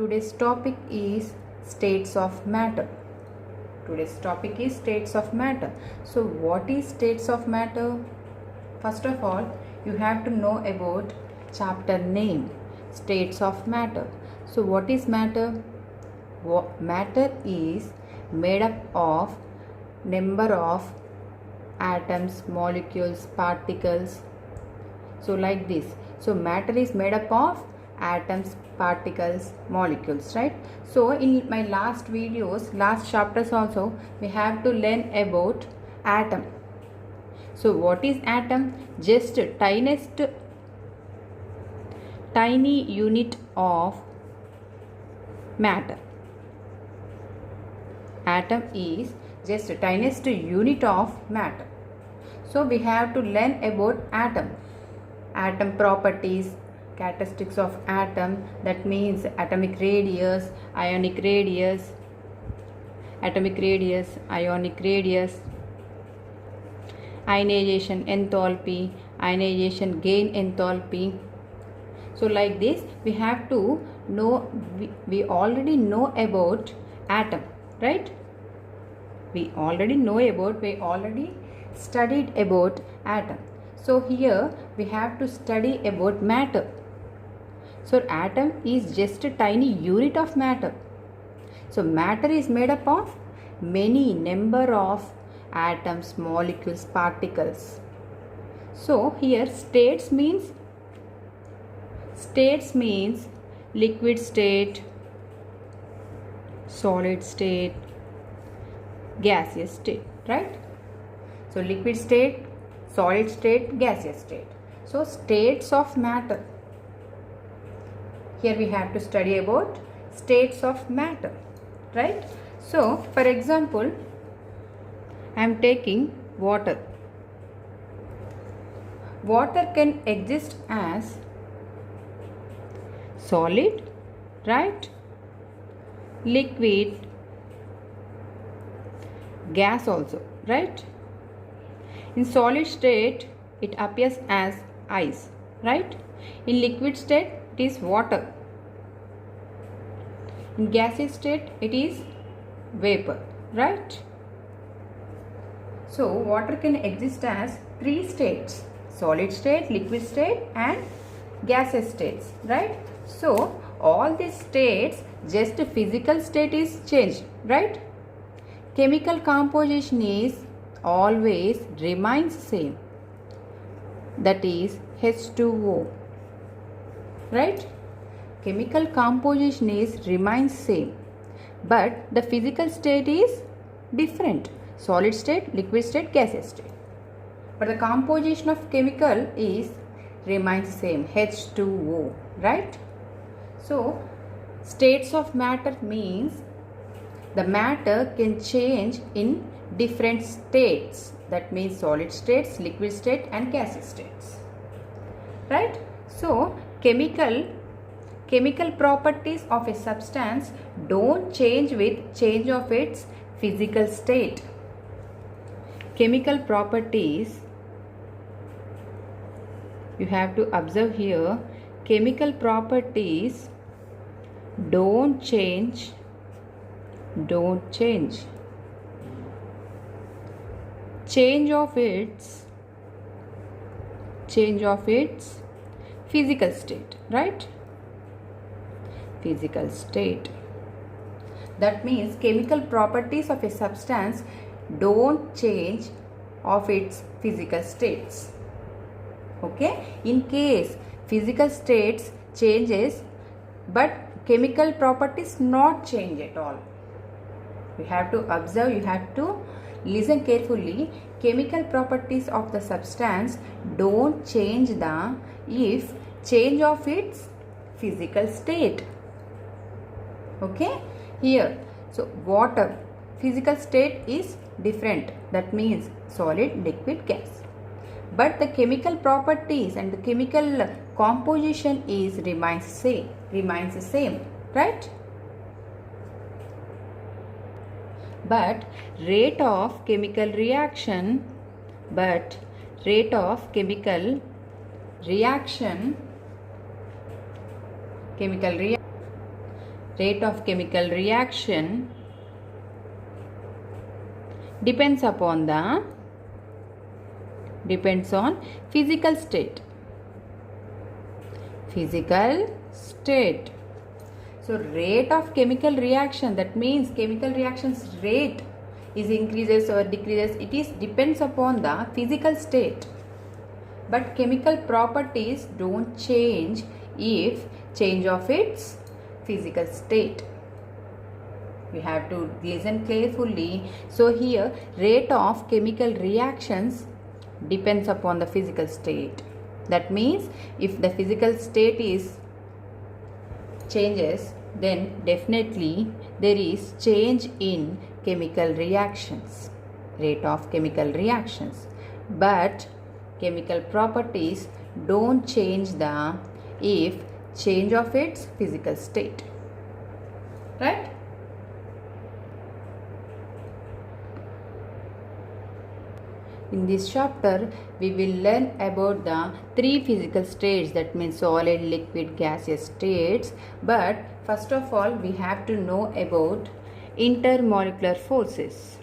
Today's topic is states of matter. Today's topic is states of matter. So what is states of matter? First of all, you have to know about chapter name, states of matter. So what is matter? Matter is made up of number of atoms, molecules, particles. So like this. So matter is made up of atoms, particles, molecules, right? So in my last videos, last chapters also, we have to learn about atom. So what is atom? Just tiny unit of matter. Atom is just the tiniest unit of matter. So we have to learn about atom. Atom properties, characteristics of atom, that means atomic radius, ionic radius, ionization enthalpy, ionization gain enthalpy. So like this we have to know, we already know about atom, right? We already studied about atom. So here we have to study about matter. So atom is just a tiny unit of matter. So matter is made up of many number of atoms, molecules, particles. So here states means liquid state, solid state, gaseous state, right? So liquid state, solid state, gaseous state. So states of matter. Here we have to study about states of matter, right? So for example, I am taking water. Water can exist as solid, right? Liquid, gas also, right? In solid state it appears as ice, right? In liquid state it is water. In gaseous state it is vapor, right? So water can exist as three states: solid state, liquid state and gaseous states, right? So all these states, just physical state is changed, right? Chemical composition is always remains same, that is H2O, right? Chemical composition is remains same, but the physical state is different: solid state, liquid state, gaseous state. But the composition of chemical is remains same, H2O, right? So states of matter means the matter can change in different states, that means solid states, liquid state and gaseous states, right? So chemical properties of a substance don't change with change of its physical state. Chemical properties, you have to observe here, chemical properties don't change change of its physical state, right? Physical state. That means chemical properties of a substance don't change of its physical states. Okay? In case physical states changes but chemical properties not change at all. You have to observe, you have to listen carefully. Chemical properties of the substance don't change if change of its physical state. Okay? Here, so water physical state is different, that means solid, liquid, gas. But the chemical properties and the chemical composition is remains same, right? But rate of chemical reaction rate of chemical reaction depends on physical state. So rate of chemical reaction, that means chemical reactions rate is increases or decreases, it is depends upon the physical state. But chemical properties don't change if change of its physical state. We have to listen carefully. So here rate of chemical reactions depends upon the physical state. That means if the physical state is changes, then definitely there is change in chemical reactions, rate of chemical reactions. But chemical properties don't change the if change of its physical state, right? In this chapter, we will learn about the three physical states, that means solid, liquid, gaseous states. But first of all, we have to know about intermolecular forces.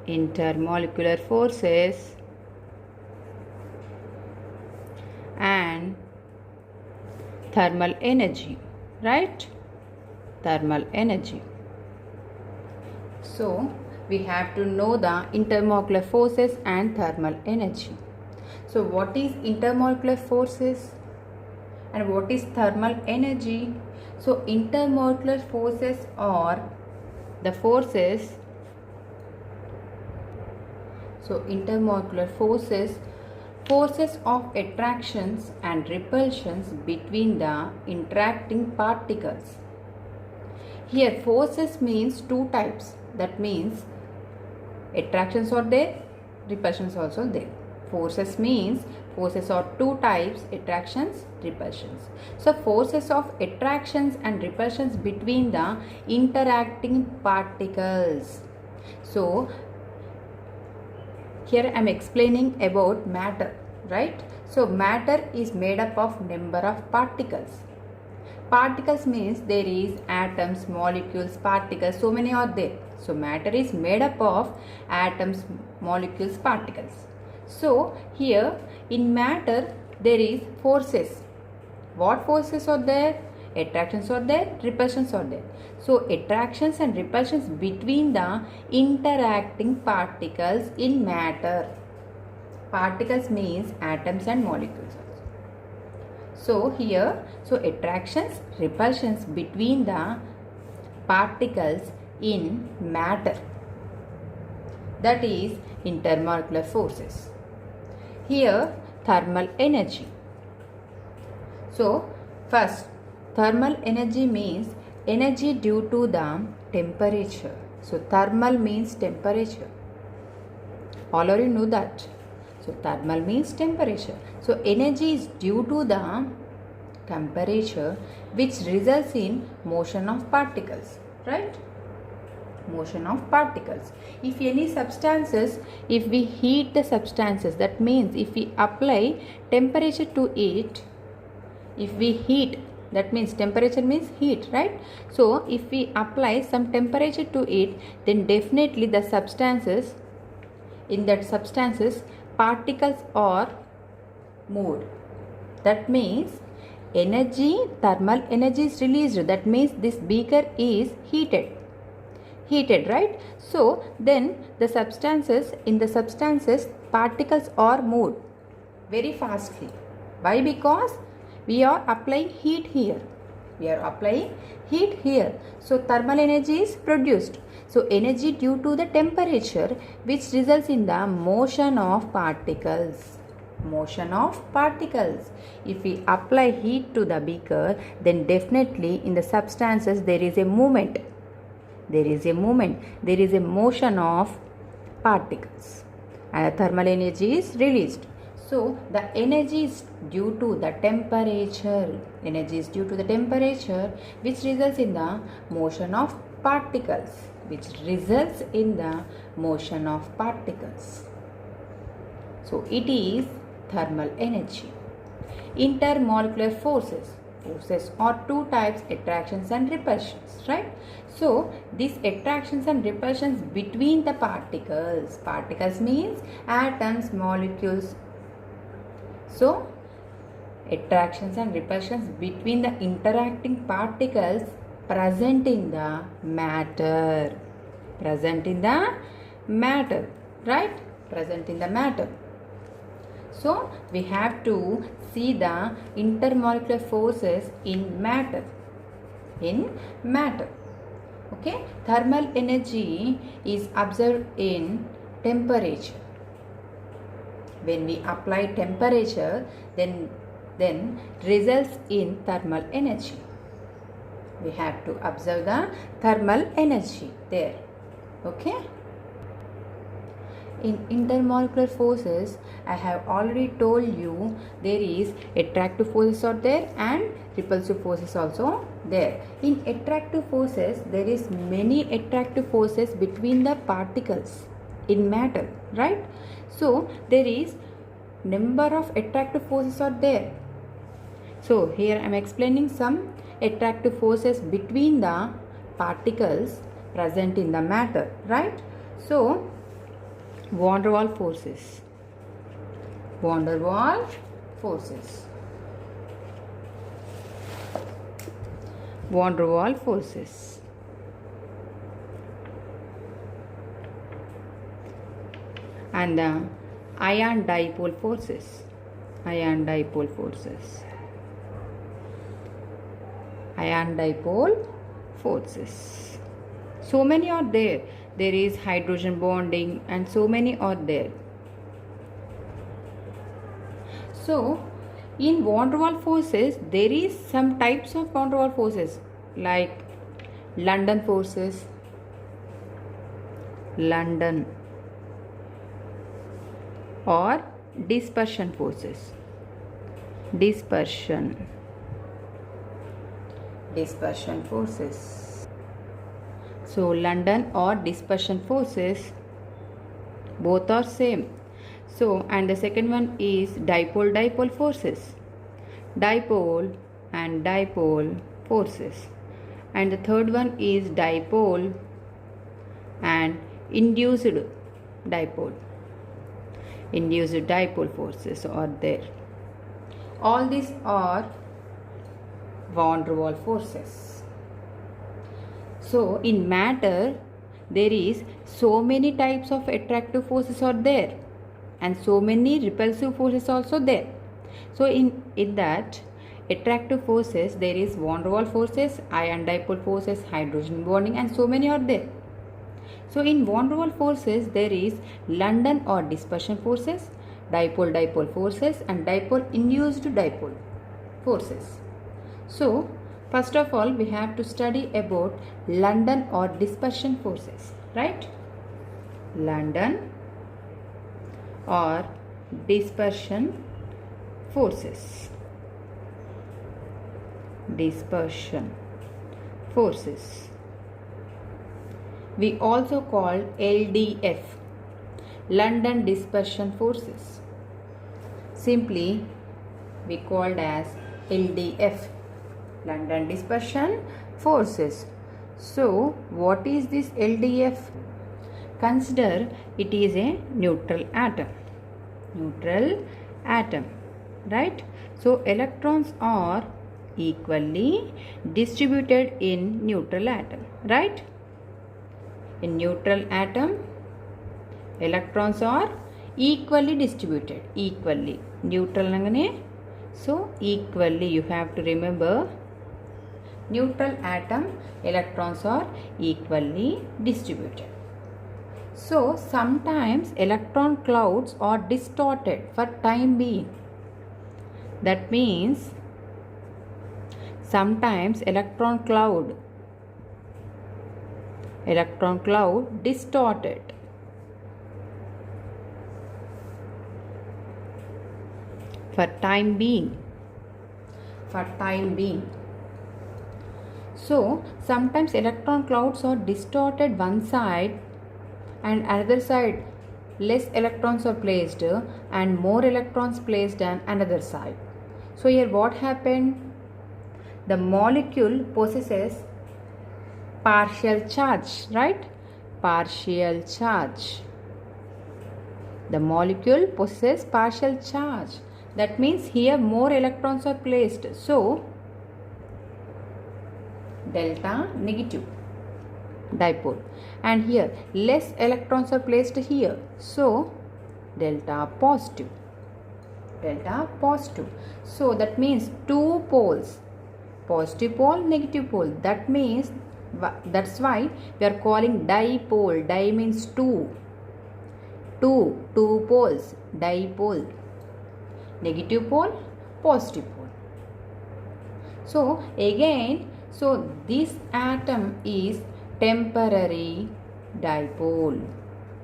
Intermolecular forces and thermal energy, right? Thermal energy. So we have to know the intermolecular forces and thermal energy. So what is intermolecular forces and what is thermal energy? So intermolecular forces are the forces. So intermolecular forces of attractions and repulsions between the interacting particles. Here forces means two types, that means attractions are there, repulsions also there. Forces means forces are two types, attractions, repulsions. So forces of attractions and repulsions between the interacting particles. So here I am explaining about matter, right? So matter is made up of number of particles. Particles means there is atoms, molecules, particles, so many are there. So matter is made up of atoms, molecules, particles. So here in matter there is forces. What forces are there? Attractions are there, repulsions are there. So attractions and repulsions between the interacting particles in matter. Particles means atoms and molecules. So here, so attractions, repulsions between the particles in matter, that is intermolecular forces. Here thermal energy. So first, thermal energy means energy due to the temperature. So thermal means temperature. All of you know that. So thermal means temperature. So energy is due to the temperature which results in motion of particles, right? Motion of particles. If any substances, if we heat the substances, that means if we apply temperature to it, if we heat, that means temperature means heat, right? So if we apply some temperature to it, then definitely the substances, in that substances particles are moved. That means energy, thermal energy is released. That means this beaker is heated, right? So then the substances, in the substances particles are moved very fastly. Why? Because we are applying heat here. So thermal energy is produced. So energy due to the temperature which results in the motion of particles. If we apply heat to the beaker, then definitely in the substances there is a movement. There is a motion of particles, and thermal energy is released. So the energy is due to the temperature. Which results in the motion of particles. So it is thermal energy. Intermolecular forces. forces or two types, attractions and repulsions, right? So these attractions and repulsions between the particles means atoms, molecules. So attractions and repulsions between the interacting particles present in the matter, right? Present in the matter. So we have to see the intermolecular forces in matter. Okay, thermal energy is observed in temperature. When we apply temperature, then results in thermal energy. We have to observe the thermal energy there. Okay. In intermolecular forces, I have already told you there is attractive forces are there and repulsive forces also there. In attractive forces, there is many attractive forces between the particles in matter, right? So there is number of attractive forces are there. So here I am explaining some attractive forces between the particles present in the matter, right? So van der Waals forces. And the ion dipole forces. So many are there. There is hydrogen bonding and so many are there. So in van der Waals forces, there is some types of van der Waals forces like London forces, or dispersion forces. So London or dispersion forces, both are same. So and the second one is dipole forces. Dipole forces. And the third one is dipole and induced dipole forces are there. All these are van der Waals forces. So in matter, there is so many types of attractive forces are there and so many repulsive forces also there. So in that attractive forces, there is van der Waals forces, ion dipole forces, hydrogen bonding and so many are there. So in van der Waals forces, there is London or dispersion forces, dipole forces and dipole induced dipole forces. So first of all, we have to study about London or dispersion forces, right? London or dispersion forces. We also call LDF, London dispersion forces. Simply we called as LDF, London dispersion forces. So what is this LDF? Consider it is a neutral atom, right? So electrons are equally distributed in neutral atom, right? In neutral atom, electrons are equally distributed. Neutral angane, so equally you have to remember, neutral atom, electrons are equally distributed. So sometimes electron clouds are distorted for time being. That means sometimes electron cloud distorted for time being. So sometimes electron clouds are distorted one side and another side less electrons are placed and more electrons placed on another side. So here what happened? the molecule possesses partial charge, right? Partial charge. The molecule possesses partial charge. That means here more electrons are placed. So delta negative dipole. And here less electrons are placed here. So delta positive. Delta positive. So that means two poles. Positive pole, negative pole. That's why we are calling dipole. Di means two. Two poles. Dipole. Negative pole, positive pole. So again, this atom is temporary dipole.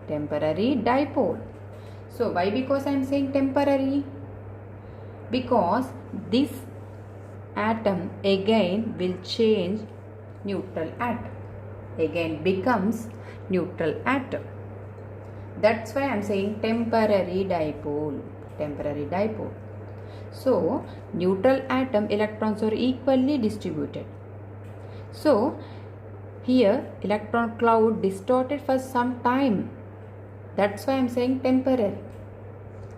Temporary dipole. So why? Because I am saying temporary. Because this atom again will change neutral atom. Again becomes neutral atom. That's why I am saying temporary dipole. Temporary dipole. So neutral atom electrons are equally distributed. So here electron cloud distorted for some time. That's why I am saying temporary.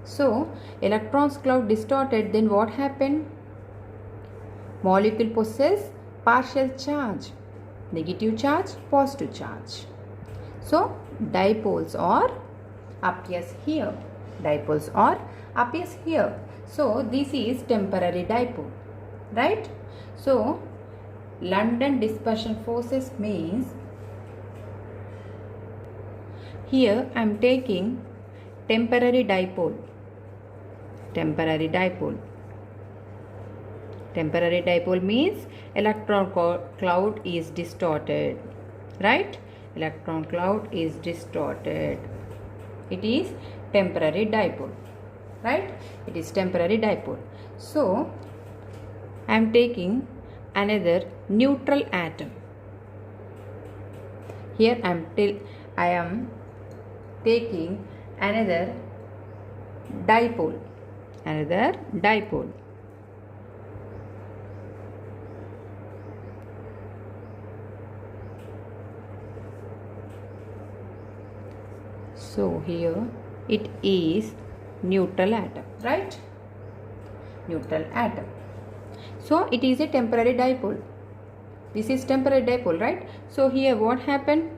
So electrons cloud distorted, then what happened? Molecule possess partial charge. Negative charge, positive charge. So dipoles are appears here. Dipoles are appears here. So this is temporary dipole, right? So London dispersion forces means here I am taking temporary dipole. Temporary dipole. Temporary dipole means electron cloud is distorted, right? Electron cloud is distorted. It is temporary dipole, right? It is temporary dipole. So I am taking another neutral atom. Here I am taking another dipole. Another dipole. So here it is neutral atom, right? Neutral atom. So it is a temporary dipole. This is temporary dipole, right? So here what happened?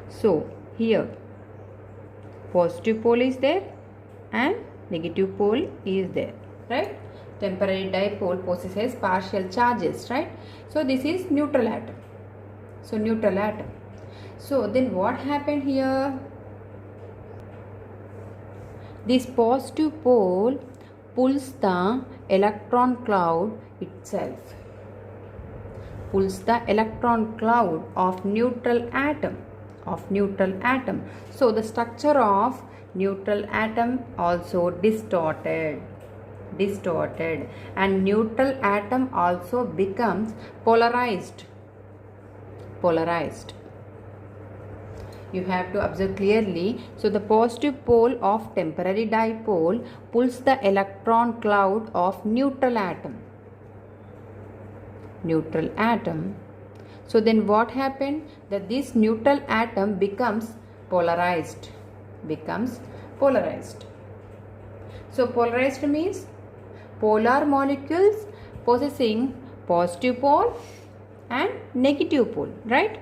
So here positive pole is there and negative pole is there, right? Temporary dipole possesses partial charges, right? So this is neutral atom. So neutral atom. So then what happened here? This positive pole pulls the electron cloud itself. Pulls the electron cloud of neutral atom. So the structure of neutral atom also distorted, and neutral atom also becomes polarized. You have to observe clearly. So the positive pole of temporary dipole pulls the electron cloud of neutral atom. So then what happened? That this neutral atom becomes polarized. So polarized means polar molecules possessing positive pole and negative pole, right?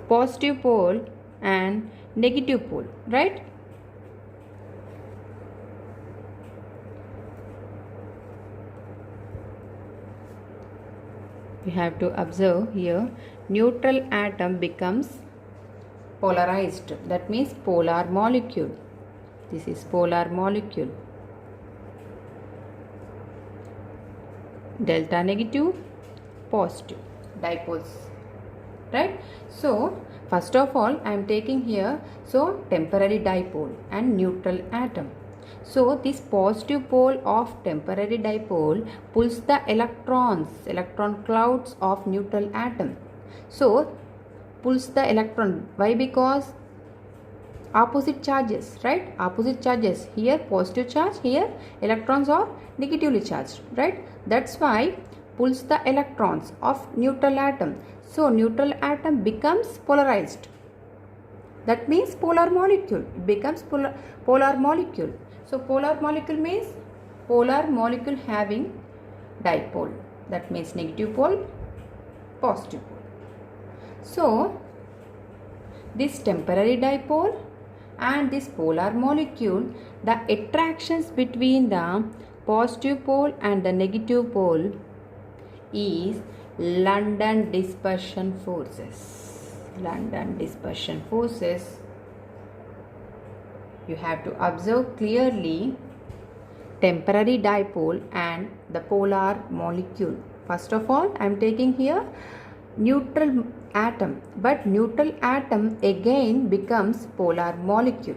Positive pole and negative pole, right? You have to observe here, neutral atom becomes polarized. That means polar molecule. This is polar molecule. Delta negative, positive dipoles, right? So first of all I am taking here temporary dipole and neutral atom. So this positive pole of temporary dipole pulls the electron clouds of neutral atom. So pulls the electron. Why? Because opposite charges, right? Opposite charges. Here positive charge, here electrons are negatively charged, right? That's why pulls the electrons of neutral atom. So neutral atom becomes polarized. That means polar molecule. It becomes polar molecule. So polar molecule means polar molecule having dipole. That means negative pole, positive pole. So this temporary dipole and this polar molecule, the attractions between the positive pole and the negative pole is London dispersion forces. London dispersion forces. You have to observe clearly temporary dipole and the polar molecule. First of all, I am taking here neutral atom, but neutral atom again becomes polar molecule.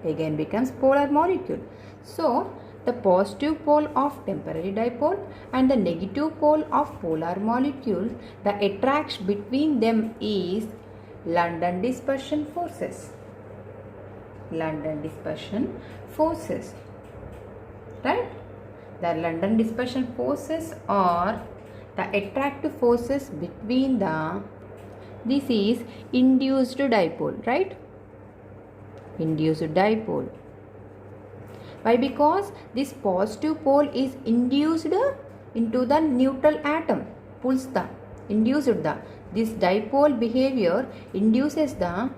Again becomes polar molecule. So the positive pole of temporary dipole and the negative pole of polar molecule, the attraction between them is London dispersion forces. London dispersion forces, right? The London dispersion forces are the attractive forces between the, this is induced dipole, right? Induced dipole. Why? Because this positive pole is induced into the neutral atom, pulls the, induced the, this dipole behavior induces the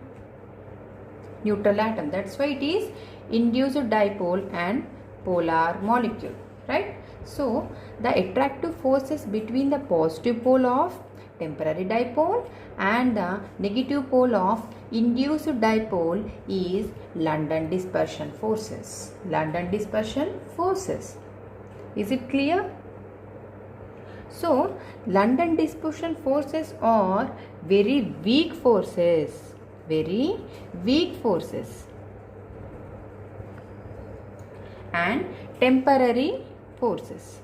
neutral atom. That's why it is induced dipole and polar molecule, right? So the attractive forces between the positive pole of temporary dipole and the negative pole of induced dipole is London dispersion forces. London dispersion forces. Is it clear? So London dispersion forces are very weak forces. Very weak forces. And temporary forces.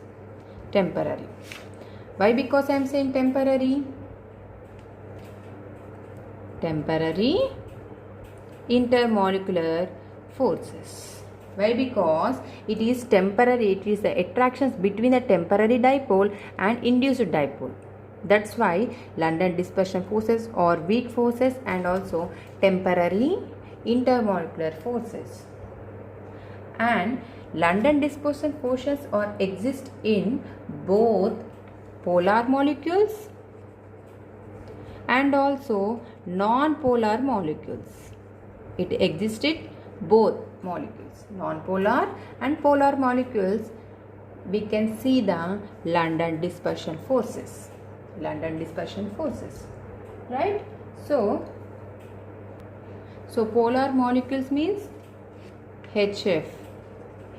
Temporary. Why? Because I am saying temporary. Temporary intermolecular forces. Why? Because it is temporary. It is the attractions between the temporary dipole and induced dipole. That's why London dispersion forces are weak forces and also temporary intermolecular forces. And London dispersion forces are exist in both polar molecules and also non-polar molecules. It existed both molecules, non-polar and polar molecules. We can see the London dispersion forces. London dispersion forces, right? So polar molecules means HF.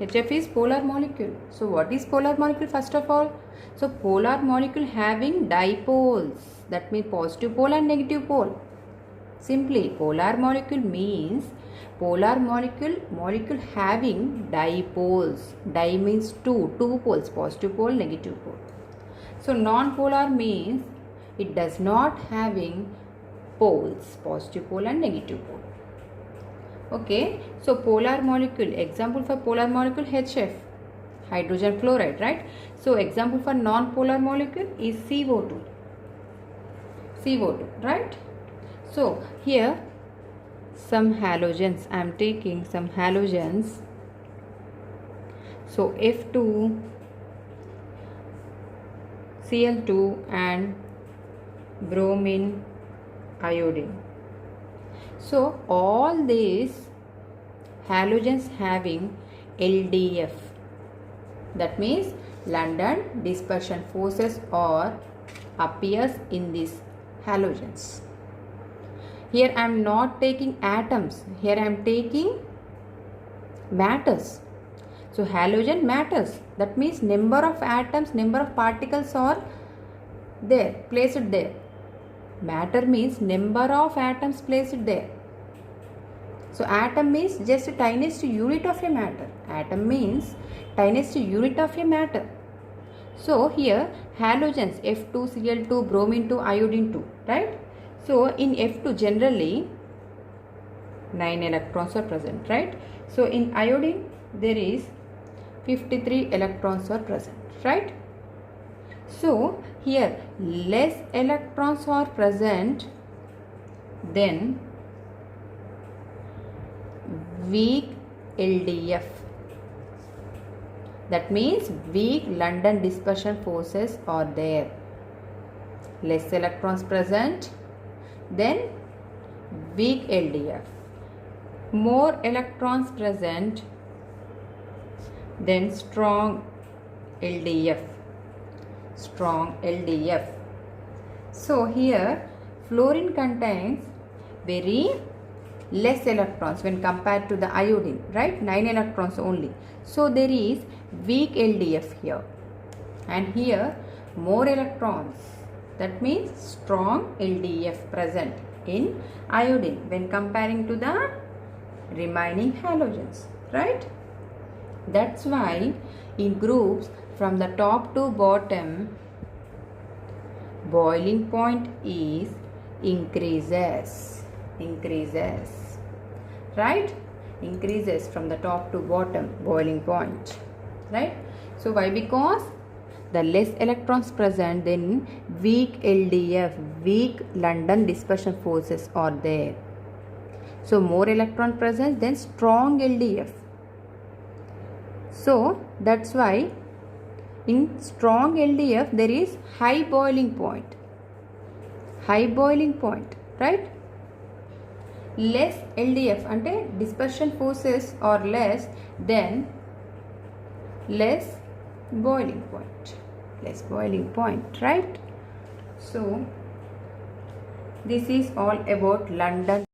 HF is polar molecule. So what is polar molecule first of all? So polar molecule having dipoles. That means positive pole and negative pole. Simply polar molecule means polar molecule having dipoles. Di means two poles, positive pole, negative pole. So non-polar means it does not having poles, positive pole and negative pole. Okay, so polar molecule, example for polar molecule HF, hydrogen fluoride, right? So example for non-polar molecule is CO2. CO2, right? So here some halogens, I am taking some halogens. So F2, Cl2 and bromine, iodine. So all these halogens having LDF. That means London dispersion forces or appears in these halogens. Here I am not taking atoms. Here I am taking matters. So halogen matters. That means number of atoms, number of particles are there, placed there. Matter means number of atoms placed there. So atom means just tiniest unit of a matter. Atom means tiniest unit of a matter. So here halogens F2, Cl2, bromine 2, iodine 2, right? So in F2 generally 9 electrons are present, right? So in iodine there is 53 electrons are present, right? So here less electrons are present, then weak LDF. That means weak London dispersion forces are there. Less electrons present, then weak LDF. More electrons present, then strong LDF. Strong LDF. So here fluorine contains very less electrons when compared to the iodine, right? 9 electrons only. So there is weak LDF here, and here more electrons. That means strong LDF present in iodine when comparing to the remaining halogens, right? That's why in groups from the top to bottom, boiling point is increases, right? Increases from the top to bottom, boiling point, right? So why? Because the less electrons present, then weak LDF, weak London dispersion forces are there. So more electron presence, then strong LDF. So that's why in strong LDF there is high boiling point, right? Less LDF ante dispersion forces are less, then less boiling point, right? So this is all about London